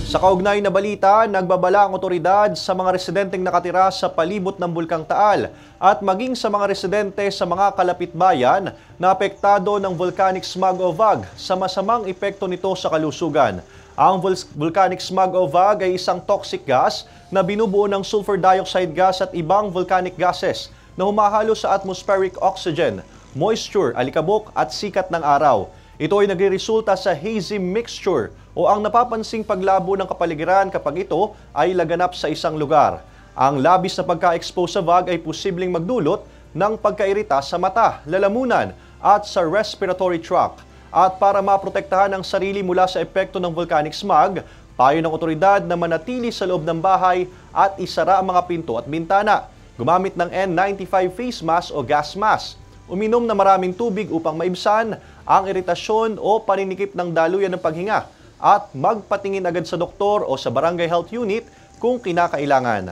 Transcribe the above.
Sa kaugnay na balita, nagbabala ang otoridad sa mga residenteng nakatira sa palibot ng Bulkang Taal at maging sa mga residente sa mga kalapit bayan na apektado ng volcanic smog o VAG sa masamang epekto nito sa kalusugan. Ang volcanic smog o VAG ay isang toxic gas na binubuo ng sulfur dioxide gas at ibang volcanic gases na humahalo sa atmospheric oxygen, moisture, alikabok at sikat ng araw. Ito ay nagreresulta sa hazy mixture o ang napapansing paglabo ng kapaligiran kapag ito ay laganap sa isang lugar. Ang labis na pagka-expose sa VAG ay posibleng magdulot ng pagkairita sa mata, lalamunan at sa respiratory tract. At para maprotektahan ang sarili mula sa epekto ng volcanic smog, payo ng otoridad na manatili sa loob ng bahay at isara ang mga pinto at bintana. Gumamit ng N95 face mask o gas mask. Uminom na maraming tubig upang maibsan ang iritasyon o paninikip ng daluyan ng paghinga at magpatingin agad sa doktor o sa barangay health unit kung kinakailangan.